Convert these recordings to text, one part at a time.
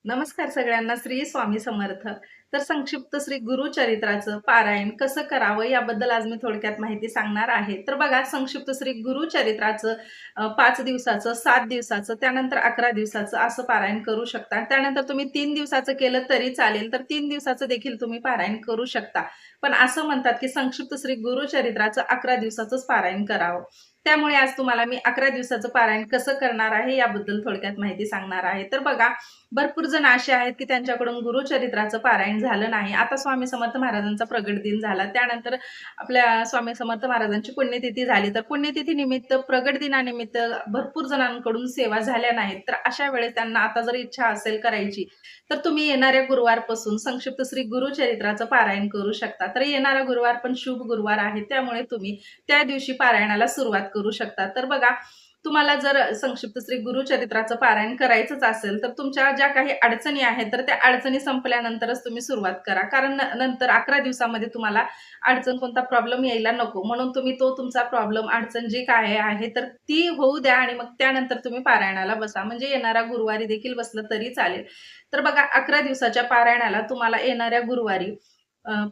नमस्कार सगळ्यांना. श्री स्वामी समर्थ. तर संक्षिप्त श्री गुरुचरित्राचं पारायण कसं करावं याबद्दल आज मी थोडक्यात माहिती सांगणार आहे. तर बघा, संक्षिप्त श्री गुरुचरित्राचं 5 दिवसाचं, 7 दिवसाचं, त्यानंतर 11 दिवसाचं असं पारायण करू शकता. त्यानंतर तुम्ही 3 दिवसाचं केलं तरी चालेल. तर 3 दिवसाचं देखील तुम्ही पारायण करू शकता. पण असं म्हणतात की संक्षिप्त श्री गुरुचरित्राचं 11 दिवसाचंच पारायण करावं. त्यामुळे आज तुम्हाला मी 11 दिवसाचं पारायण कसं करणार आहे याबद्दल थोडक्यात माहिती सांगणार आहे. तर बघा, भरपूर जण असे आहेत की त्यांच्याकडून गुरुचरित्राचं पारायण झालं नाही. आता स्वामी समर्थ महाराजांचा प्रगट दिन झाला. त्यानंतर आपल्या स्वामी समर्थ महाराजांची पुण्यतिथी झाली. तर पुण्यतिथी निमित्त, प्रगट दिनानिमित्त भरपूर जणांकडून सेवा झाल्या नाहीत. तर अशा वेळेस त्यांना आता जर इच्छा असेल करायची, तर तुम्ही येणाऱ्या गुरुवारपासून संक्षिप्त श्री गुरुचरित्राचं पारायण करू शकता. तर येणारा गुरुवार पण शुभ गुरुवार आहे. त्यामुळे तुम्ही त्या दिवशी पारायणाला सुरुवात करू शकता. तर बघा, तुम्हाला जर संक्षिप्त श्री गुरुचरित्राचं पारायण करायचंच असेल, तर तुमच्या ज्या काही अडचणी आहेत, तर त्या अडचणी संपल्यानंतरच तुम्ही सुरुवात करा. कारण नंतर 11 दिवसामध्ये तुम्हाला अडचण, कोणता प्रॉब्लेम यायला नको. म्हणून तुम्ही तो तुमचा प्रॉब्लेम, अडचण जी काय आहे, तर ती होऊ द्या आणि मग त्यानंतर तुम्ही पारायणाला बसा. म्हणजे येणाऱ्या गुरुवारी देखील बसलं तरी चालेल. तर बघा, 11 दिवसाच्या पारायणाला तुम्हाला येणाऱ्या गुरुवारी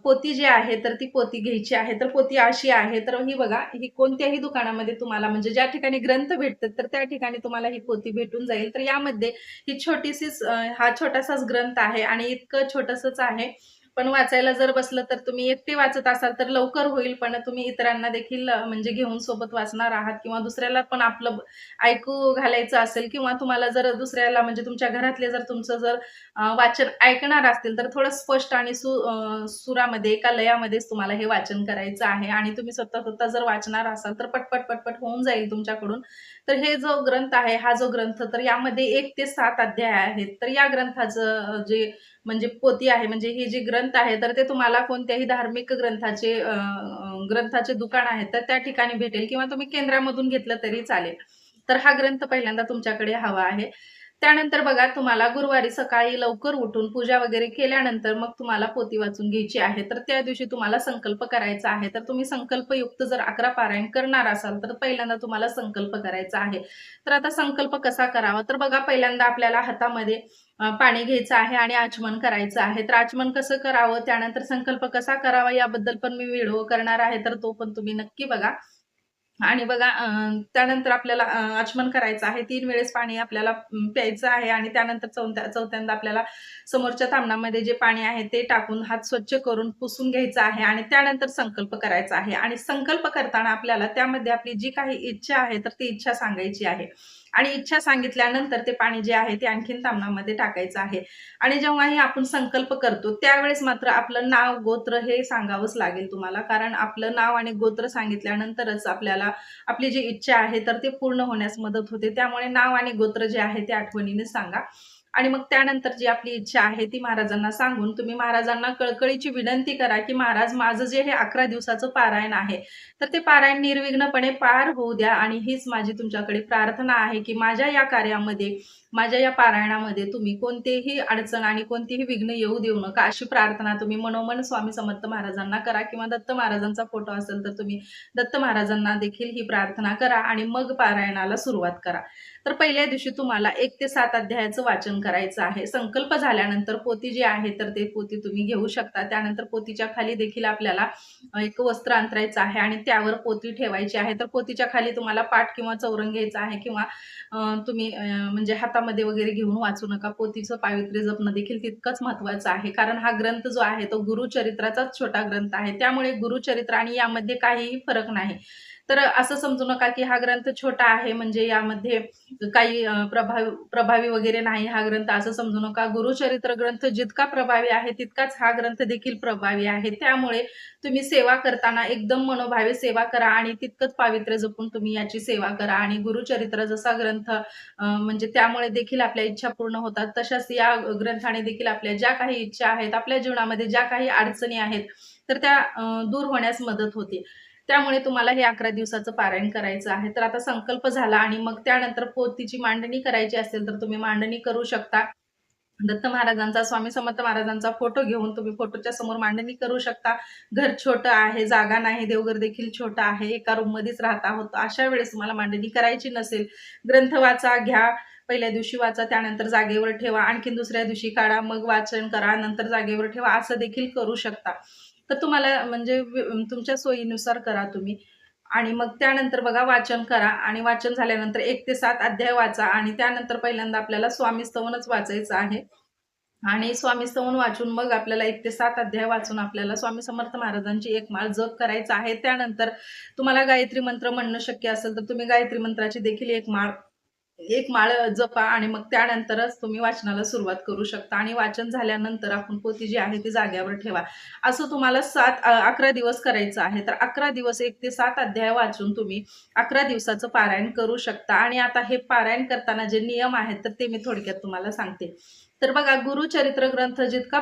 पोथी जी आहे, तर ती पोथी घ्यायची आहे. तर पोथी अशी आहे, तर ही बघा, ही कोणत्याही दुकानामध्ये तुम्हाला, म्हणजे ज्या ठिकाणी ग्रंथ भेटतात, तर त्या ठिकाणी तुम्हाला ही पोथी भेटून जाईल. तर यामध्ये ही छोटीशीच हा छोटासाच ग्रंथ आहे आणि इतकं छोटंसंच आहे. पण वाचायला जर बसलं तर तुम्ही एकटे वाचत असाल तर लवकर होईल, पण तुम्ही इतरांना देखील म्हणजे घेऊन सोबत वाचणार आहात किंवा दुसऱ्याला पण आपलं ऐकू घालायचं असेल किंवा तुम्हाला जर दुसऱ्याला, म्हणजे तुमच्या घरातले जर तुमचं जर वाचन ऐकणार असतील, तर थोडं स्पष्ट आणि सुरामध्ये, एका लयामध्येच तुम्हाला हे वाचन करायचं आहे आणि तुम्ही स्वतः स्वतः जर वाचणार असाल तर पटपट पटपट होऊन जाईल तुमच्याकडून. तर हे जो ग्रंथ आहे, हा जो ग्रंथ, तर यामध्ये 1 ते 7 अध्याय आहेत. तर या ग्रंथाचं जे म्हणजे पोथी आहे, म्हणजे हे जे ग्रंथ आहे, तर ते तुम्हाला कोणत्याही धार्मिक ग्रंथाचे दुकान आहे, तर त्या ठिकाणी भेटेल किंवा तुम्ही केंद्रामधून घेतलं तरी चालेल. तर हा ग्रंथ पहिल्यांदा तुमच्याकडे हवा आहे. त्यानंतर बघा, तुम्हाला गुरुवारी सकाळी लवकर उठून पूजा वगैरे केल्यानंतर मग तुम्हाला पोथी वाचून घ्यायची आहे. तर त्या दिवशी तुम्हाला संकल्प करायचा आहे. तर तुम्ही संकल्पयुक्त जर 11 पारायण करणार असाल, तर पहिल्यांदा तुम्हाला संकल्प करायचा आहे. तर आता संकल्प कसा करावा? तर बघा, पहिल्यांदा आपल्याला हातामध्ये पाणी घ्यायचं आहे आणि आचमन करायचं आहे. तर आचमन कसं करावं, त्यानंतर संकल्प कसा करावा याबद्दल पण मी व्हिडिओ करणार आहे. तर तो पण तुम्ही नक्की बघा. आणि बघा, त्यानंतर आपल्याला आचमन करायचं आहे. 3 वेळेस पाणी आपल्याला प्यायचं आहे आणि त्यानंतर चौथ्यांदा आपल्याला समोरच्या तामणामध्ये जे पाणी आहे ते टाकून हात स्वच्छ करून पुसून घ्यायचं आहे आणि त्यानंतर संकल्प करायचा आहे. आणि संकल्प करताना आपल्याला त्यामध्ये आपली जी काही इच्छा आहे, तर ती इच्छा सांगायची आहे. आणि इच्छा सांगितल्यानंतर ते पाणी जे आहे ते आणखीन तामणामध्ये टाकायचं आहे. आणि जेव्हाही आपण संकल्प करतो, त्यावेळेस मात्र आपलं नाव, गोत्र हे सांगावंच लागेल तुम्हाला. कारण आपलं नाव आणि गोत्र सांगितल्यानंतरच आपल्याला आपली जी इच्छा आहे, तर ते पूर्ण होण्यास मदत होते. त्यामुळे नाव आणि गोत्र जे आहे ते आठवणीने सांगा. आणि मग त्यानंतर जी आपली इच्छा आहे ती महाराजांना सांगून तुम्ही महाराजांना कळकळीची विनंती करा, की महाराज, माझं जे हे 11 दिवसाचं पारायण आहे, तर ते पारायण निर्विघ्नपणे पार होऊ द्या आणि हीच माझी तुमच्याकडे प्रार्थना आहे, की माझ्या या कार्यामध्ये, माझ्या या पारायणामध्ये तुम्ही कोणतेही अडचण आणि कोणतेही विघ्न येऊ देऊ नका, अशी प्रार्थना तुम्ही मनोमन स्वामी समर्थ महाराजांना करा. किंवा दत्त महाराजांचा फोटो असेल तर तुम्ही दत्त महाराजांना देखील ही प्रार्थना करा आणि मग पारायणाला सुरुवात करा. तर पहिल्या दिवशी तुम्हाला 1 ते 7 अध्यायाचं वाचन करायचं आहे. संकल्प झाल्यानंतर पोथी जी आहे, तर ते पोथी तुम्ही घेऊ शकता. त्यानंतर पोथीच्या खाली देखील आपल्याला एक वस्त्र अंतरायचं आहे आणि त्यावर पोथी ठेवायची आहे. तर पोथीच्या खाली तुम्हाला पाट किंवा चौरंग घ्यायचा आहे किंवा तुम्ही म्हणजे हातामध्ये वगैरे घेऊन वाचू नका. पोथीचं पावित्र्य जपणं देखील तितकंच महत्त्वाचं आहे. कारण हा ग्रंथ जो आहे तो गुरुचरित्राचाच छोटा ग्रंथ आहे. त्यामुळे गुरुचरित्र आणि यामध्ये काहीही फरक नाही. तर असं समजू नका की हा ग्रंथ छोटा आहे म्हणजे यामध्ये काही प्रभावी वगैरे नाही हा ग्रंथ, असं समजू नका. गुरुचरित्र ग्रंथ जितका प्रभावी आहे, तितकाच हा ग्रंथ देखील प्रभावी आहे. त्यामुळे तुम्ही सेवा करताना एकदम मनोभावे सेवा करा आणि तितकंच पावित्र्य जपून तुम्ही याची सेवा करा. आणि गुरुचरित्र जसा ग्रंथ म्हणजे त्यामुळे देखील आपल्या इच्छा पूर्ण होतात, तशाच या ग्रंथाने देखील आपल्या ज्या काही इच्छा आहेत, आपल्या जीवनामध्ये ज्या काही अडचणी आहेत, तर त्या दूर होण्यास मदत होते. त्यामुळे तुम्हाला हे 11 दिवसाचं पारायण करायचं आहे. तर आता संकल्प झाला आणि मग त्यानंतर पोथीची मांडणी करायची असेल, तर तुम्ही मांडणी करू शकता. दत्त महाराजांचा, स्वामी समर्थ महाराजांचा फोटो घेऊन तुम्ही फोटोच्या समोर मांडणी करू शकता. घर छोटं आहे, जागा नाही, देवघर देखील छोटं आहे, एका रूममध्येच राहत आहोत, अशा वेळेस तुम्हाला मांडणी करायची नसेल, ग्रंथ वाचा, घ्या, पहिल्या दिवशी वाचा, त्यानंतर जागेवर ठेवा, आणखीन दुसऱ्या दिवशी काढा, मग वाचन करा, नंतर जागेवर ठेवा, असं देखील करू शकता. तर तुम्हाला म्हणजे तुमच्या सोयीनुसार करा तुम्ही. आणि मग त्यानंतर बघा वाचन करा आणि वाचन झाल्यानंतर 1 ते 7 अध्याय वाचा आणि त्यानंतर पहिल्यांदा आपल्याला स्वामी स्तवनच वाचायचं आहे. आणि स्वामी स्तवन वाचून मग आपल्याला 1 ते 7 अध्याय वाचून आपल्याला स्वामी समर्थ महाराजांची एक माळ जप करायचा आहे. त्यानंतर तुम्हाला गायत्री मंत्र म्हणणं शक्य असेल तर तुम्ही गायत्री मंत्राची देखील एक माळ जपा आणि मग त्यानंतरच तुम्ही वाचनाला सुरुवात करू शकता. आणि वाचन झाल्यानंतर आपण पोथी जी आहे ती जागेवर ठेवा. असं तुम्हाला 11 दिवस करायचं आहे. तर 11 दिवस 1 ते 7 अध्याय वाचून तुम्ही 11 दिवसाचं पारायण करू शकता. आणि आता हे पारायण करताना जे नियम आहेत तर ते मी थोडक्यात तुम्हाला सांगते. तर बघा, गुरुचरित्र ग्रंथ जितका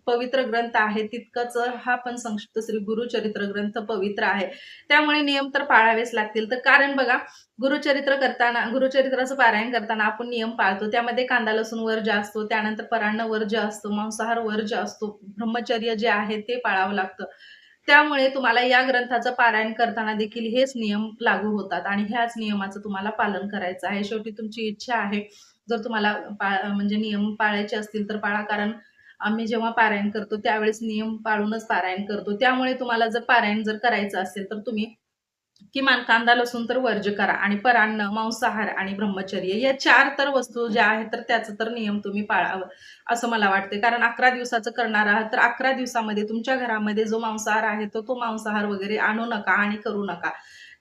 पवित्र ग्रंथ आहे तितकंच हा पण संक्षिप्त श्री गुरुचरित्र ग्रंथ पवित्र आहे. त्यामुळे नियम तर पाळावेच लागतील. तर कारण बघा, गुरुचरित्राचं पारायण करताना आपण नियम पाळतो. त्यामध्ये कांदा लसूण वर्ज्य असतो, त्यानंतर परान्न वर्ज्य असतो, मांसाहार वर्ज्य असतो, ब्रह्मचर्य जे आहे ते पाळावं लागतं. त्यामुळे तुम्हाला या ग्रंथाचं पारायण करताना देखील हेच नियम लागू होतात आणि ह्याच नियमाचं तुम्हाला पालन करायचं आहे. शेवटी तुमची इच्छा आहे. जर तुम्हाला म्हणजे नियम पाळायचे असतील तर पाळा. कारण आम्ही जेव्हा पारायण करतो त्यावेळेस नियम पाळूनच पारायण करतो. त्यामुळे तुम्हाला जर पारायण करायचं असेल तर तुम्ही किमान कांदा लसूण तर वर्ज्य करा आणि परान्न, मांसाहार आणि ब्रह्मचर्य या 4 तर वस्तू ज्या आहेत तर त्याचं तर नियम तुम्ही पाळावं असं मला वाटते. कारण 11 दिवसाचं करणार आहात तर 11 दिवसामध्ये तुमच्या घरामध्ये जो मांसाहार आहे तो मांसाहार वगैरे आणू नका आणि करू नका.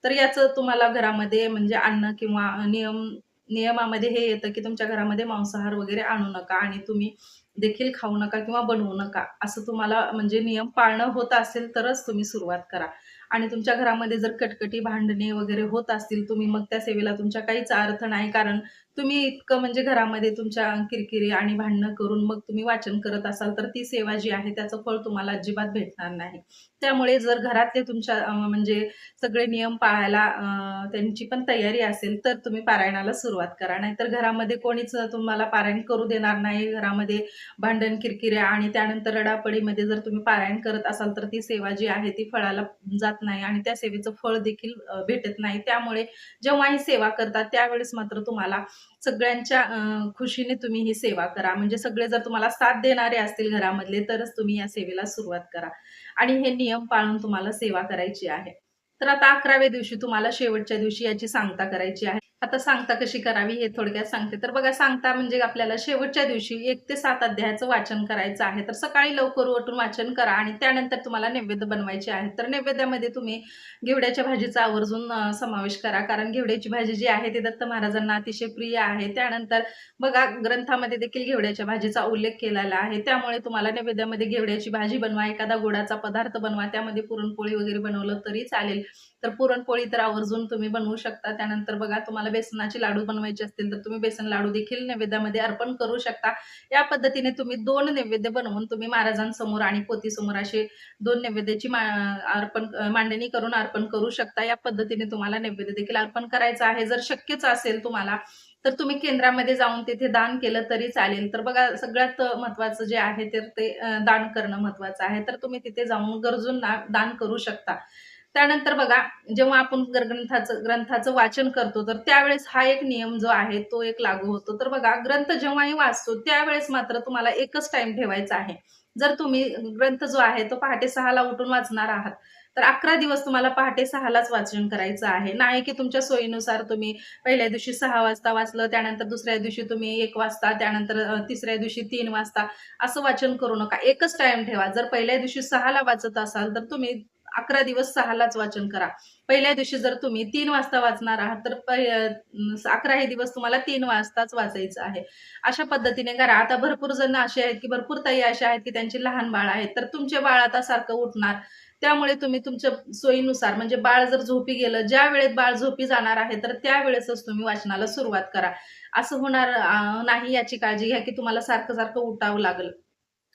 तर याचं तुम्हाला घरामध्ये म्हणजे आणणं किंवा नियमामध्ये हे येतं की तुमच्या घरामध्ये मांसाहार वगैरे आणू नका आणि तुम्ही देखील खाऊ नका किंवा बनवू नका. असं तुम्हाला म्हणजे नियम पाळणं होत असेल तरच तुम्ही सुरुवात करा. आणि तुमच्या घरामध्ये जर कटकटी, भांडणे वगैरे होत असतील, तुम्ही मग त्या सेवेला तुमच्या काहीच अर्थ नाही. कारण तुम्ही इतकं म्हणजे घरामध्ये तुमच्या किरकिरी आणि भांडणं करून मग तुम्ही वाचन करत असाल, तर ती सेवा जी आहे त्याचं फळ तुम्हाला अजिबात भेटणार नाही. त्यामुळे जर घरातले तुमच्या म्हणजे सगळे नियम पाळायला त्यांची पण तयारी असेल, तर तुम्ही पारायणाला सुरुवात करा. नाहीतर घरामध्ये कोणीच तुम्हाला पारायण करू देणार नाही. घरामध्ये भांडण, किरकिऱ्या आणि त्यानंतर रडापडीमध्ये जर तुम्ही पारायण करत असाल, तर ती सेवा जी आहे ती फळाला जात नाही आणि त्या सेवेचं फळ देखील भेटत नाही. त्यामुळे जेव्हा ही सेवा करता त्यावेळेस मात्र तुम्हाला सगळ्यांच्या खुशीने तुम्ही ही सेवा करा. म्हणजे सगळे जर तुम्हाला साथ देणारे असतील घरामधले, तरच तुम्ही या सेवेला सुरुवात करा आणि हे नियम पाळून तुम्हाला सेवा करायची आहे. तर आता 11व्या दिवशी तुम्हाला शेवटच्या दिवशी याची सांगता करायची आहे. आता सांगता कशी करावी हे थोडक्यात सांगते. तर बघा, सांगता म्हणजे आपल्याला शेवटच्या दिवशी 1 ते 7 अध्यायाचं वाचन करायचं आहे. तर सकाळी लवकर उठून वाचन करा आणि त्यानंतर तुम्हाला नैवेद्य बनवायचे आहे. तर नैवेद्यामध्ये तुम्ही घेवड्याच्या भाजीचा आवर्जून समावेश करा. कारण घेवड्याची भाजी जी आहे ती दत्त महाराजांना अतिशय प्रिय आहे. त्यानंतर बघा, ग्रंथामध्ये देखील घेवड्याच्या भाजीचा उल्लेख केलेला आहे. त्यामुळे तुम्हाला नैवेद्यामध्ये घेवड्याची भाजी बनवा, एखादा गोडाचा पदार्थ बनवा, त्यामध्ये पुरणपोळी वगैरे बनवलं तरी चालेल. तर पुरणपोळी तर आवर्जून तुम्ही बनवू शकता. त्यानंतर बघा, तुम्हाला बेसनाचे लाडू बनवायचे असतील तर तुम्ही बेसन लाडू देखील नैवेद्यामध्ये अर्पण करू शकता. या पद्धतीने तुम्ही 2 नैवेद्य बनवून तुम्ही महाराजांसमोर आणि पोथीसमोर असे 2 नैवेद्याची मांडणी करून अर्पण करू शकता. या पद्धतीने तुम्हाला नैवेद्य देखील अर्पण करायचं आहे. जर शक्यच असेल तुम्हाला तर तुम्ही केंद्रामध्ये जाऊन तिथे दान केलं तरी चालेल. तर बघा, सगळ्यात महत्त्वाचं जे आहे तर ते दान करणं महत्त्वाचं आहे. तर तुम्ही तिथे जाऊन गरजूंना दान करू शकता. त्यानंतर बघा, जेव्हा आपण ग्रंथाचं वाचन करतो तर त्यावेळेस हा एक नियम जो आहे तो एक लागू होतो. तर बघा, ग्रंथ जेव्हाही वाचतो त्यावेळेस मात्र तुम्हाला एकच टाईम ठेवायचा आहे. जर तुम्ही ग्रंथ जो आहे तो पहाटे 6ला उठून वाचणार आहात, तर 11 दिवस तुम्हाला पहाटे 6लाच वाचन करायचं आहे. नाही की तुमच्या सोयीनुसार तुम्ही पहिल्या दिवशी 6 वाजता वाचलं, त्यानंतर दुसऱ्या दिवशी तुम्ही 1 वाजता, त्यानंतर तिसऱ्या दिवशी 3 वाजता असं वाचन करू नका. एकच टाईम ठेवा. जर पहिल्या दिवशी 6ला वाचत असाल तर तुम्ही 11 दिवस 6लाच वाचन करा. पहिल्या दिवशी जर तुम्ही 3 वाजता वाचणार आहात तर 11 हे दिवस तुम्हाला 3 वाजताच वाचायचं आहे. अशा पद्धतीने करा. आता भरपूर जण असे आहेत की भरपूर ताई अशा आहेत की त्यांची लहान बाळ आहेत. तर तुमचे बाळ आता सारखं उठणार. त्यामुळे तुम्ही तुमच्या सोयीनुसार म्हणजे बाळ जर झोपी गेलं, ज्या वेळेत बाळ झोपी जाणार आहे तर त्यावेळेसच तुम्ही वाचनाला सुरुवात करा. असं होणार नाही याची काळजी घ्या की तुम्हाला सारखं-सारखं उठावं लागेल.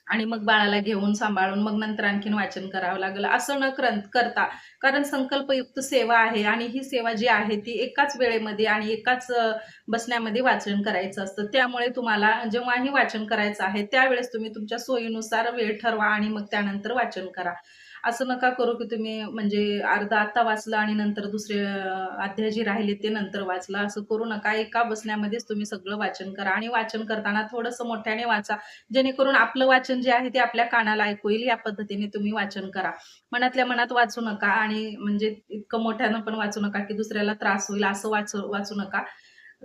आणि मग बाळाला घेऊन सांभाळून मग नंतर आणखीन वाचन करावं लागलं असं न करता, कारण संकल्पयुक्त सेवा आहे आणि ही सेवा जी आहे ती एकाच वेळेमध्ये आणि एकाच बसण्यामध्ये वाचन करायचं असतं. त्यामुळे तुम्हाला जेव्हाही वाचन करायचं आहे त्यावेळेस तुम्ही तुमच्या सोयीनुसार वेळ ठरवा आणि मग त्यानंतर वाचन करा. असं नका करू की तुम्ही म्हणजे अर्धा आता वाचलं आणि नंतर दुसरे अध्याय जे राहिले ते नंतर वाचलं. असं करू नका. एका बसण्यामध्येच तुम्ही सगळं वाचन करा आणि वाचन करताना थोडंसं मोठ्याने वाचा. जेणेकरून आपलं वाचन जे आहे ते आपल्या कानाला ऐकू येईल. या पद्धतीने तुम्ही वाचन करा. मनातल्या मनात वाचू नका आणि म्हणजे इतकं मोठ्यानं पण वाचू नका की दुसऱ्याला त्रास होईल असं वाचू नका.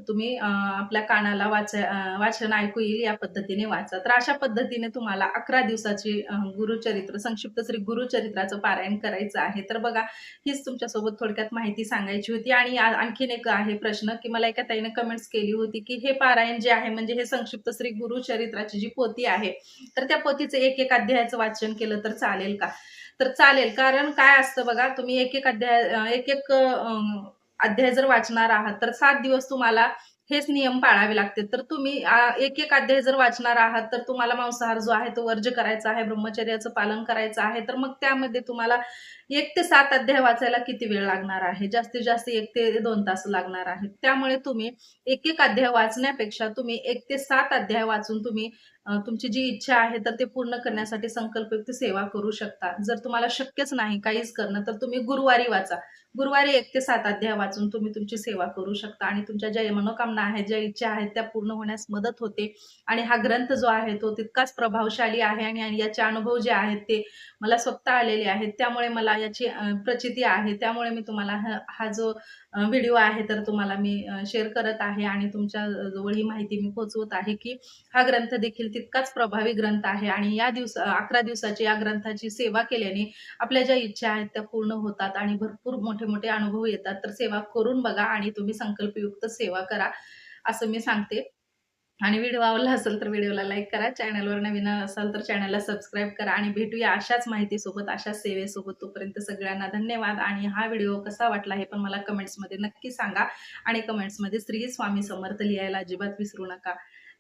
तुम्ही आपल्या कानाला वाचन ऐकू येईल या पद्धतीने वाचा. तर अशा पद्धतीने तुम्हाला 11 दिवसाची गुरुचरित्र, संक्षिप्त श्री गुरुचरित्राचं पारायण करायचं आहे. तर बघा, हीच तुमच्यासोबत थोडक्यात माहिती सांगायची होती आणि आणखीन एक आहे प्रश्न, की मला एका ताईने कमेंट्स केली होती, की हे पारायण जे आहे म्हणजे हे संक्षिप्त श्री गुरुचरित्राची जी पोथी आहे, तर त्या पोथीचं एक-एक अध्यायाचं वाचन केलं तर चालेल का? तर चालेल. कारण काय असतं बघा, तुम्ही एक-एक एक-एक अध्याय जर वाचणार आहात, तर 7 दिवस तुम्हाला हेच नियम पाळावे लागतील. तर तुम्ही एक-एक अध्याय जर वाचणार आहात, तर तुम्हाला मांसाहार जो आहे तो वर्ज्य करायचा आहे, ब्रह्मचर्याचं पालन करायचं आहे. तर मग त्यामध्ये तुम्हाला 1 ते 7 अध्याय वाचायला किती वेळ लागणार आहे? जास्तीत जास्त 1 ते 2 तास लागणार आहेत. त्यामुळे तुम्ही एक-एक अध्याय वाचण्यापेक्षा तुम्ही 1 ते 7 अध्याय वाचून तुम्ही तुमची जी इच्छा आहे, तर ते पूर्ण करण्यासाठी संकल्पयुक्त सेवा करू शकता. जर तुम्हाला शक्यच नाही काहीच करणं, तर तुम्ही गुरुवारी वाचा. गुरुवारी 1 ते 7 अध्याय वाचून तुम्ही तुमची सेवा करू शकता आणि तुमच्या ज्या मनोकामना आहेत, ज्या इच्छा आहेत, त्या पूर्ण होण्यास मदत होते. आणि हा ग्रंथ जो आहे, तो तितकाच प्रभावशाली आहे आणि याचे अनुभव जे आहेत, ते मला स्वतः आलेले आहेत. त्यामुळे मला याची प्रचिती आहे. त्यामुळे मी तुम्हाला हा जो व्हिडिओ आहे, तर तुम्हाला मी शेअर करत आहे आणि तुमच्या जवळ ही माहिती मी पोहोचवत आहे, की हा ग्रंथ देखील तितकाच प्रभावी ग्रंथ आहे आणि या 11 दिवसाची या ग्रंथाची सेवा केल्याने आपल्या ज्या इच्छा आहेत त्या पूर्ण होतात आणि भरपूर मोठे-मोठे अनुभव येतात. तर सेवा करून बघा आणि तुम्ही संकल्पयुक्त सेवा करा, असं मी सांगते. आणि व्हिडिओ आवडला असेल तर व्हिडिओला लाईक करा. चॅनलवर नवीन असाल तर चॅनलला सबस्क्राईब करा आणि भेटूया अशाच माहितीसोबत, अशाच सेवेसोबत. तोपर्यंत सगळ्यांना धन्यवाद आणि हा व्हिडिओ कसा वाटला हे पण मला कमेंट्समध्ये नक्की सांगा आणि कमेंट्समध्ये श्री स्वामी समर्थ लिहायला अजिबात विसरू नका.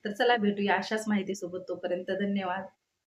तर चला भेटूया अशाच माहितीसोबत. तोपर्यंत धन्यवाद.